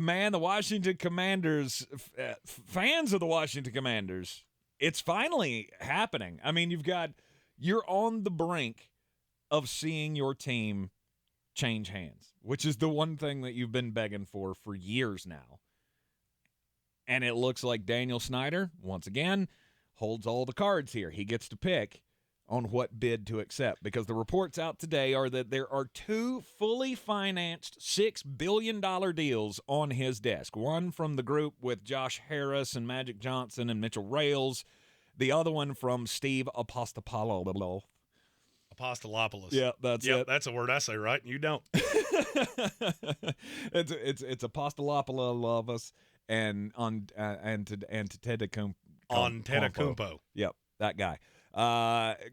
Man, the Washington Commanders, fans of the Washington Commanders, it's finally happening. I mean, you're on the brink of seeing your team change hands, which is the one thing that you've been begging for years now. And it looks like Daniel Snyder, once again, holds all the cards here. He gets to pick on what bid to accept, because the reports out today are that there are 2 fully financed $6 billion deals on his desk. One from the group with Josh Harris and Magic Johnson and Mitchell Rales. The other one from Steve Apostolopoulos. Apostolopoulos. Yeah, that's it. That's a word I say right, and you don't. It's Apostolopoulos and Antetokounmpo. Antetokounmpo. Yep, that guy.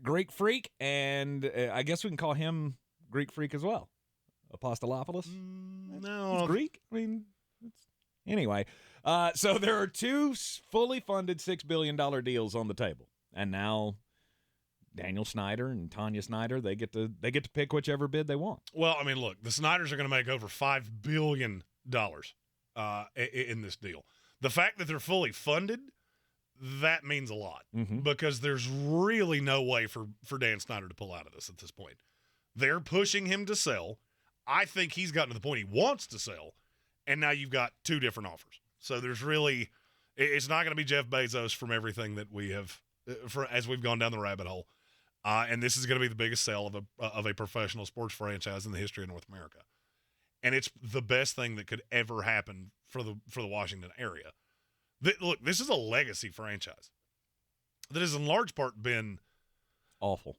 Greek Freak, and I guess we can call him Greek Freak as well. Apostolopoulos? No. It's Greek? I mean, anyway. So there are 2 fully funded $6 billion deals on the table. And now Daniel Snyder and Tanya Snyder, they get to pick whichever bid they want. Well, I mean, look, the Snyders are going to make over $5 billion in this deal. The fact that they're fully funded, that means a lot, because there's really no way for Dan Snyder to pull out of this at this point. They're pushing him to sell. I think he's gotten to the point he wants to sell, and now you've got 2 different offers. So there's really – it's not going to be Jeff Bezos from everything that we have as we've gone down the rabbit hole. And this is going to be the biggest sale of a professional sports franchise in the history of North America. And it's the best thing that could ever happen for the Washington area. Look, this is a legacy franchise that has in large part been awful.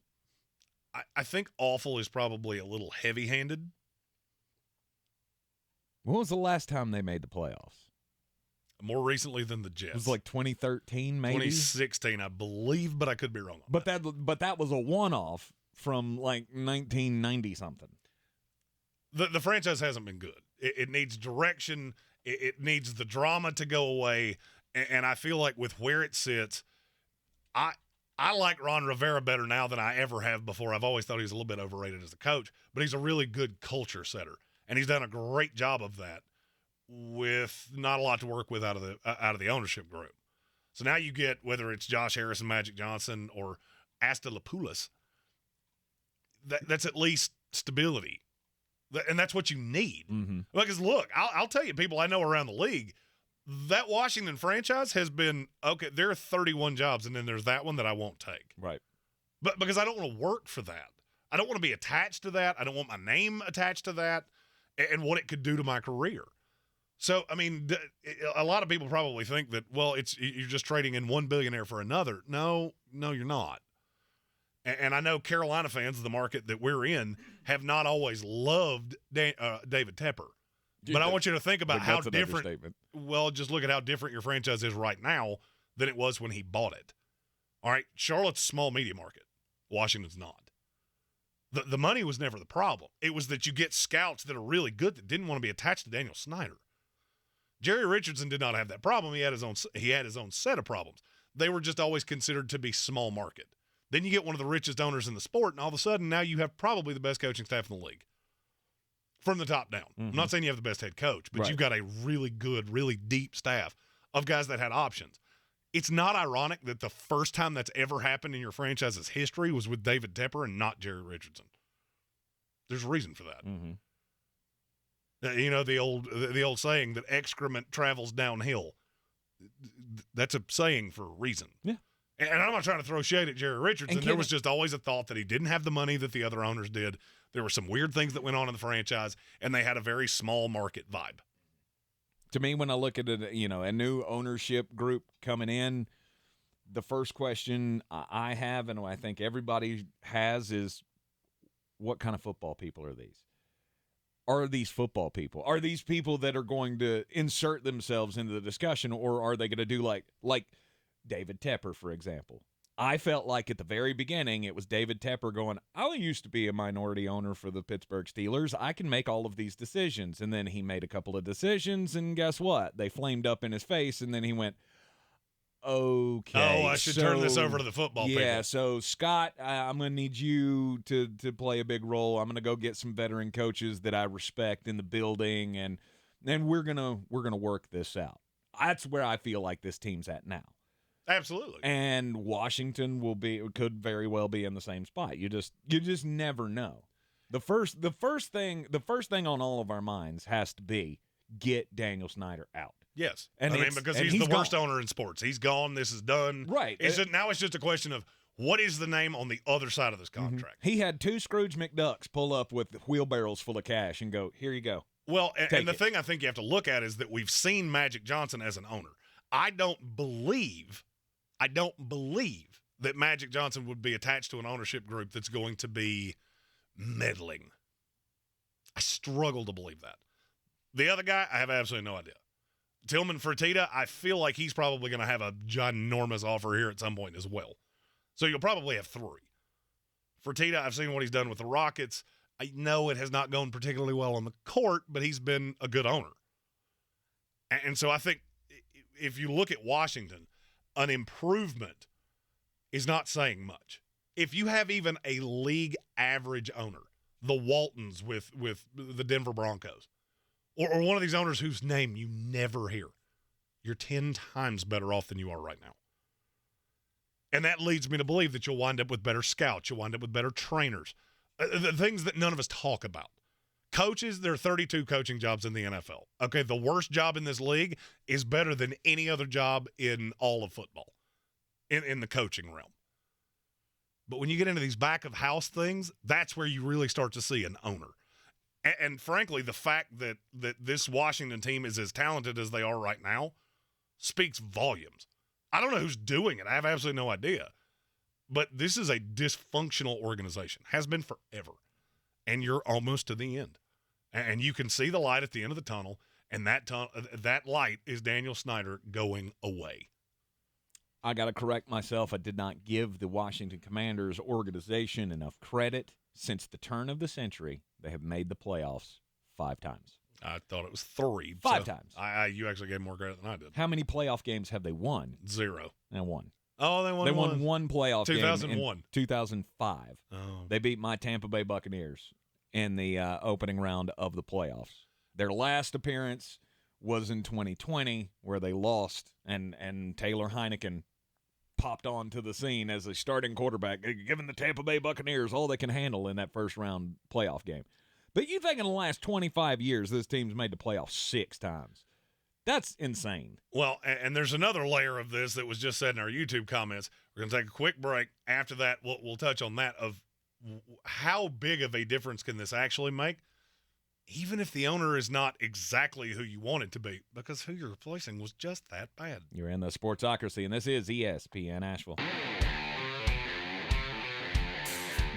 I think awful is probably a little heavy-handed. When was the last time they made the playoffs? More recently than the Jets. It was like 2013, maybe? 2016, I believe, but I could be wrong on that. But that was a one-off from like 1990-something. The franchise hasn't been good. It needs direction. It needs the drama to go away. And I feel like with where it sits, I like Ron Rivera better now than I ever have before. I've always thought he was a little bit overrated as a coach, but he's a really good culture setter. And he's done a great job of that with not a lot to work with out of the ownership group. So now you get, whether it's Josh Harris and Magic Johnson or Apostolopoulos, that's at least stability. And that's what you need. Because, look, I'll tell you, people I know around the league, that Washington franchise has been, okay, there are 31 jobs, and then there's that one that I won't take. Right. But because I don't want to work for that. I don't want to be attached to that. I don't want my name attached to that and what it could do to my career. So, I mean, a lot of people probably think that, well, you're just trading in one billionaire for another. No, you're not. And I know Carolina fans, the market that we're in, have not always loved David Tepper. But I want you to think about how different – well, just look at how different your franchise is right now than it was when he bought it. All right, Charlotte's a small media market. Washington's not. The money was never the problem. It was that you get scouts that are really good that didn't want to be attached to Daniel Snyder. Jerry Richardson did not have that problem. He had his own set of problems. They were just always considered to be small market. Then you get one of the richest owners in the sport, and all of a sudden now you have probably the best coaching staff in the league. From the top down. I'm not saying you have the best head coach, but you've got a really good, really deep staff of guys that had options. It's not ironic that the first time that's ever happened in your franchise's history was with David Tepper and not Jerry Richardson. There's a reason for that. You know, the old saying that excrement travels downhill. That's a saying for a reason. Yeah. And I'm not trying to throw shade at Jerry Richardson. There was just always a thought that he didn't have the money that the other owners did. There were some weird things that went on in the franchise, and they had a very small market vibe. To me, when I look at a new ownership group coming in, the first question I have, and I think everybody has, is what kind of football people are these? Are these football people? Are these people that are going to insert themselves into the discussion, or are they going to do like David Tepper, for example? I felt like at the very beginning it was David Tepper going, I used to be a minority owner for the Pittsburgh Steelers. I can make all of these decisions. And then he made a couple of decisions, and guess what? They flamed up in his face, and then he went, okay. Oh, I should turn this over to the football people. Yeah, so Scott, I'm going to need you to play a big role. I'm going to go get some veteran coaches that I respect in the building, and and we're gonna work this out. That's where I feel like this team's at now. Absolutely. And Washington could very well be in the same spot. You just never know. The first thing on all of our minds has to be get Daniel Snyder out. Yes. And because he's the worst owner in sports. He's gone. This is done. Right. Now it's just a question of what is the name on the other side of this contract. He had 2 Scrooge McDucks pull up with wheelbarrows full of cash and go, here you go. Well, and the thing I think you have to look at is that we've seen Magic Johnson as an owner. I don't believe that Magic Johnson would be attached to an ownership group that's going to be meddling. I struggle to believe that. The other guy, I have absolutely no idea. Tillman Fertitta, I feel like he's probably going to have a ginormous offer here at some point as well. So you'll probably have 3. Fertitta, I've seen what he's done with the Rockets. I know it has not gone particularly well on the court, but he's been a good owner. And so I think if you look at Washington, an improvement is not saying much. If you have even a league average owner, the Waltons with the Denver Broncos, or one of these owners whose name you never hear, you're 10 times better off than you are right now. And that leads me to believe that you'll wind up with better scouts. You'll wind up with better trainers. The things that none of us talk about. Coaches, there are 32 coaching jobs in the NFL. Okay, the worst job in this league is better than any other job in all of football, in the coaching realm. But when you get into these back-of-house things, that's where you really start to see an owner. And frankly, the fact that this Washington team is as talented as they are right now speaks volumes. I don't know who's doing it. I have absolutely no idea. But this is a dysfunctional organization. Has been forever. And you're almost to the end. And you can see the light at the end of the tunnel, and that light is Daniel Snyder going away. I got to correct myself. I did not give the Washington Commanders organization enough credit. Since the turn of the century, they have made the playoffs 5 times. I thought it was 3. 5 times. You actually gave more credit than I did. How many playoff games have they won? 0. And 1. Oh, they won one playoff 2001. game in 2005. Oh. They beat my Tampa Bay Buccaneers in the opening round of the playoffs. Their last appearance was in 2020, where they lost, and Taylor Heineken popped onto the scene as a starting quarterback, giving the Tampa Bay Buccaneers all they can handle in that first-round playoff game. But you think in the last 25 years this team's made the playoffs 6 times. That's insane. Well, and there's another layer of this that was just said in our YouTube comments. We're going to take a quick break. After that, we'll touch on that of how big of a difference can this actually make, even if the owner is not exactly who you want it to be, because who you're replacing was just that bad. You're in the Sportsocracy, and this is ESPN Asheville.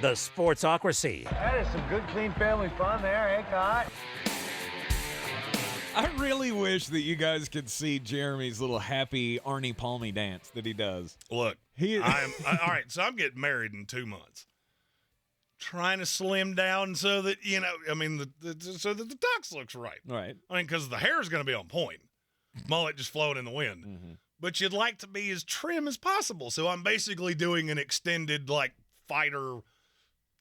The Sportsocracy. That is some good, clean family fun there, eh, Cot? I really wish that you guys could see Jeremy's little happy Arnie Palmy dance that he does. Look, all right, so I'm getting married in 2 months. Trying to slim down so that, so that the tux looks right. Right. I mean, because the hair is going to be on point. Mullet just flowing in the wind. Mm-hmm. But you'd like to be as trim as possible. So I'm basically doing an extended, fighter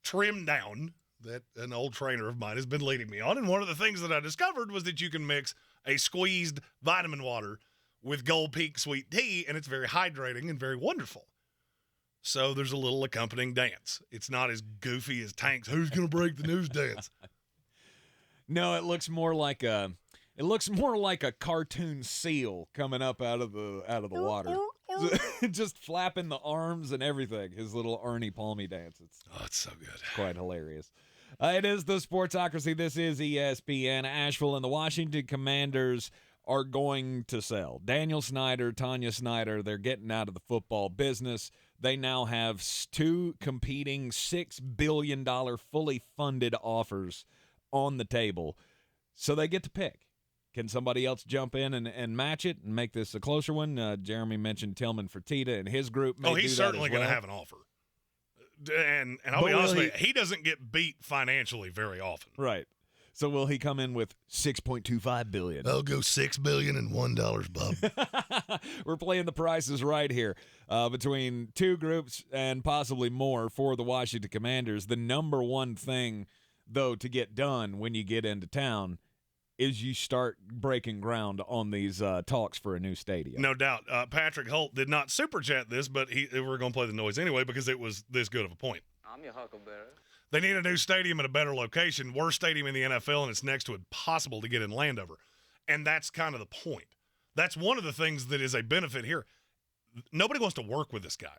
trim down that an old trainer of mine has been leading me on. And one of the things that I discovered was that you can mix a squeezed vitamin water with Gold Peak sweet tea, and it's very hydrating and very wonderful. So there's a little accompanying dance. It's not as goofy as Tank's "Who's Gonna Break the News" dance. No, it looks more like a cartoon seal coming up out of the water. Just flapping the arms and everything. His little Arnie Palmy dance. It's so good. It's quite hilarious. It is the Sportsocracy. This is ESPN Asheville, and the Washington Commanders are going to sell. Daniel Snyder, Tanya Snyder, they're getting out of the football business. They now have 2 competing $6 billion fully funded offers on the table. So they get to pick. Can somebody else jump in and match it and make this a closer one? Jeremy mentioned Tillman Fertitta and his group. He's certainly going to have an offer. And I'll be honest with you, he doesn't get beat financially very often. Right. So will he come in with $6.25 billion? I'll go $6 billion and $1, Bob. We're playing the prices right here between 2 groups and possibly more for the Washington Commanders. The number one thing, though, to get done when you get into town is you start breaking ground on these talks for a new stadium. No doubt. Patrick Holt did not super chat this, but we're going to play the noise anyway because it was this good of a point. I'm your huckleberry. They need a new stadium at a better location, worst stadium in the NFL, and it's next to impossible to get in Landover. And that's kind of the point. That's one of the things that is a benefit here. Nobody wants to work with this guy.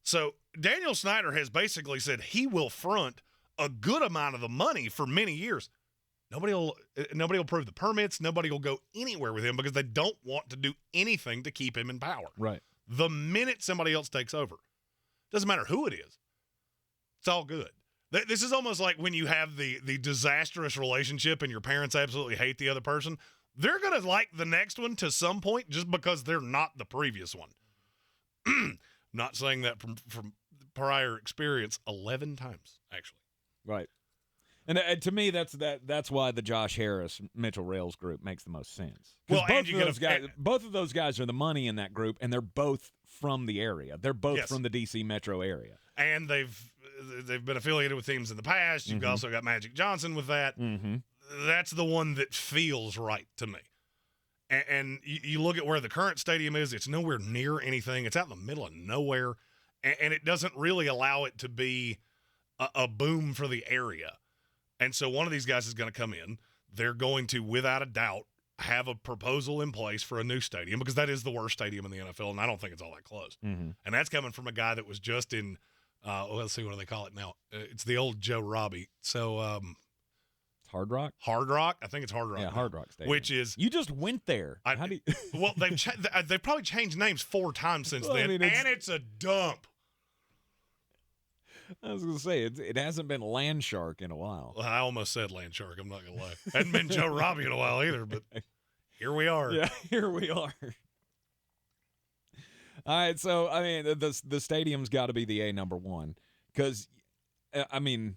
So Daniel Snyder has basically said he will front a good amount of the money for many years. Nobody will approve the permits. Nobody will go anywhere with him because they don't want to do anything to keep him in power. Right. The minute somebody else takes over, doesn't matter who it is, it's all good. This is almost like when you have the disastrous relationship and your parents absolutely hate the other person. They're going to like the next one to some point just because they're not the previous one. Not saying that from prior experience 11 times, actually. Right. And to me, that's why the Josh Harris Mitchell Rails group makes the most sense. Well, both of those guys are the money in that group, and they're both from the area. They're both from the D.C. metro area. And they've been affiliated with teams in the past. You've also got Magic Johnson with that. Mm-hmm. That's the one that feels right to me. And you look at where the current stadium is, it's nowhere near anything. It's out in the middle of nowhere, and it doesn't really allow it to be a boom for the area. And so one of these guys is going to come in. They're going to, without a doubt, have a proposal in place for a new stadium because that is the worst stadium in the NFL, and I don't think it's all that close. Mm-hmm. And that's coming from a guy that was just in let's see, what do they call it now? It's the old Joe Robbie. So Hard Rock? Hard Rock? I think it's Hard Rock. Yeah, now, Hard Rock Stadium. Which is... You just went there. How do you... Well, they've probably changed names 4 times since then, and it's a dump. I was going to say, it hasn't been Land Shark in a while. Well, I almost said Land Shark, I'm not going to lie. Hadn't been Joe Robbie in a while either, but here we are. Yeah, here we are. All right, so, I mean, the stadium's got to be the number one because, I mean...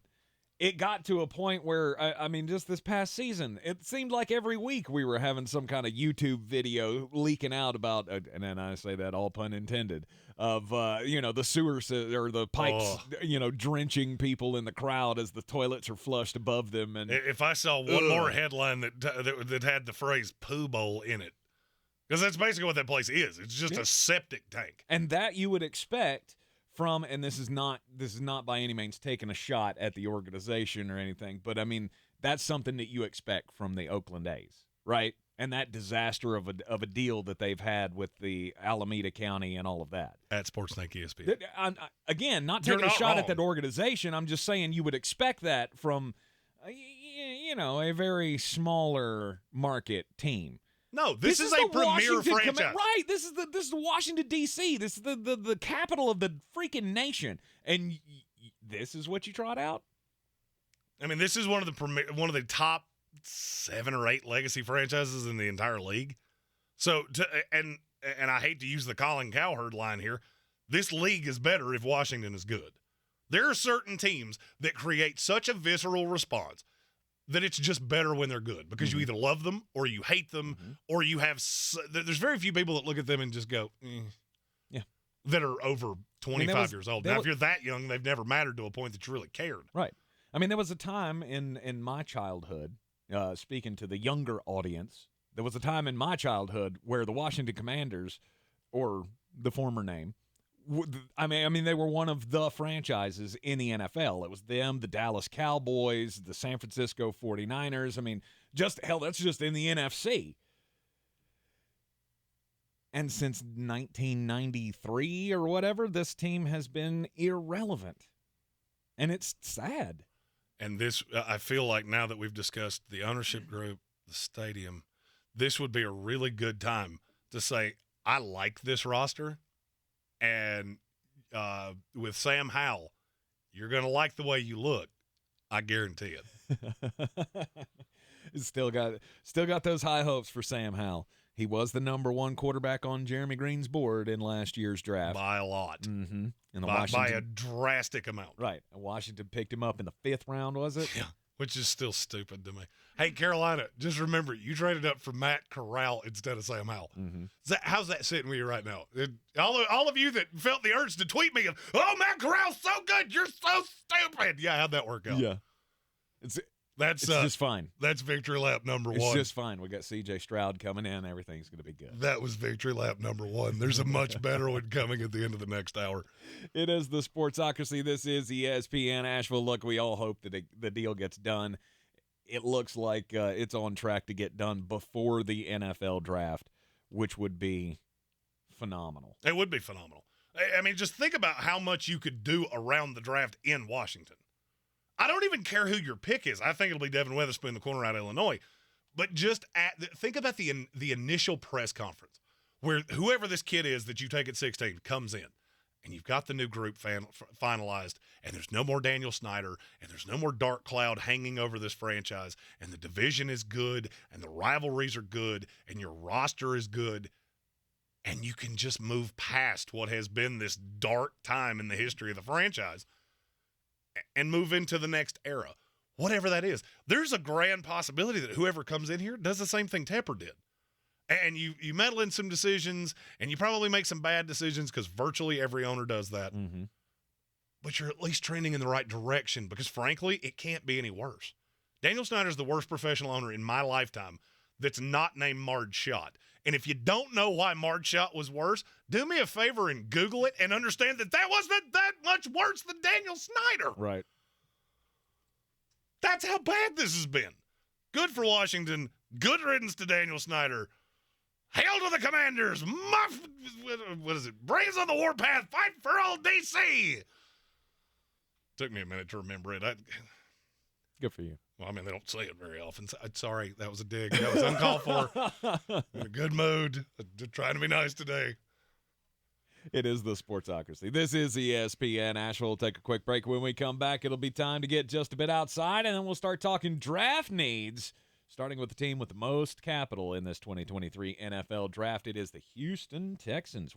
It got to a point where, I mean, just this past season, it seemed like every week we were having some kind of YouTube video leaking out about, and then I say that all pun intended, of, the sewers or the pipes, drenching people in the crowd as the toilets are flushed above them. And if I saw one more headline that had the phrase poo bowl in it, because that's basically what that place is. It's just a septic tank. And that you would expect from, and this is not by any means taking a shot at the organization or anything, but I mean that's something that you expect from the Oakland A's, right? And that disaster of a deal that they've had with the Alameda County and all of that. At Sportsnake ESPN. Again, not taking a shot at that organization. I'm just saying you would expect that from, a very smaller market team. No, this is a premier franchise. Right. This is the Washington, D.C. This is the capital of the freaking nation. And this is what you trot out? I mean, this is one of the top 7 or 8 legacy franchises in the entire league. So, and I hate to use the Colin Cowherd line here, this league is better if Washington is good. There are certain teams that create such a visceral response that it's just better when they're good because you either love them or you hate them or you have there's very few people that look at them and just go, yeah, that are over 25 years old. Now, if you're that young, they've never mattered to a point that you really cared. Right. I mean, there was a time in my childhood, speaking to the younger audience, there was a time in my childhood where the Washington Commanders, or the former name, I mean, they were one of the franchises in the NFL. It was them, the Dallas Cowboys, the San Francisco 49ers. I mean, that's just in the NFC. And since 1993 or whatever, this team has been irrelevant. And it's sad. And this, I feel like now that we've discussed the ownership group, the stadium, this would be a really good time to say, I like this roster. And with Sam Howell, you're going to like the way you look. I guarantee it. Still got those high hopes for Sam Howell. He was the number 1 quarterback on Jeremy Greene's board in last year's draft. By a lot. Mm-hmm. By a drastic amount. Right. Washington picked him up in the 5th round, was it? Yeah. Which is still stupid to me. Hey, Carolina, just remember, you traded up for Matt Corral instead of Sam Howell. Mm-hmm. How's that sitting with you right now? All of you that felt the urge to tweet me, oh, Matt Corral's so good, you're so stupid. Yeah, how'd that work out? Yeah. That's It's just fine. That's victory lap number It's one. just fine. We got C.J. Stroud coming in. Everything's going to be good. That was victory lap number one. There's a much better one coming at the end of the next hour. It is the Sportsocracy. This is ESPN Asheville. Look, we all hope that the deal gets done. It looks like it's on track to get done before the NFL draft, which would be phenomenal. It would be phenomenal. I mean, just think about how much you could do around the draft in Washington. I don't even care who your pick is. I think it'll be Devin Witherspoon, the corner out of Illinois. But just think about the initial press conference where whoever this kid is that you take at 16 comes in, and you've got the new group finalized, and there's no more Daniel Snyder, and there's no more dark cloud hanging over this franchise, and the division is good, and the rivalries are good, and your roster is good, and you can just move past what has been this dark time in the history of the franchise and move into the next era, whatever that is. There's a grand possibility that whoever comes in here does the same thing Tepper did. And you meddle in some decisions, and you probably make some bad decisions because virtually every owner does that. Mm-hmm. But you're at least trending in the right direction because, frankly, it can't be any worse. Daniel Snyder's the worst professional owner in my lifetime that's not named Marge Schott. And if you don't know why Marge Schott was worse, do me a favor and Google it and understand that wasn't that much worse than Daniel Snyder. Right. That's how bad this has been. Good for Washington. Good riddance to Daniel Snyder. Hail to the Commanders. What is it? Brains on the warpath. Fight for old DC. Took me a minute to remember it. Good for you. Well, I mean, they don't say it very often. Sorry, that was a dig. That was uncalled for. In a good mood. Trying to be nice today. It is the Sportsocracy. This is ESPN Asheville. We'll take a quick break. When we come back, it'll be time to get just a bit outside, and then we'll start talking draft needs, starting with the team with the most capital in this 2023 NFL draft. It is the Houston Texans.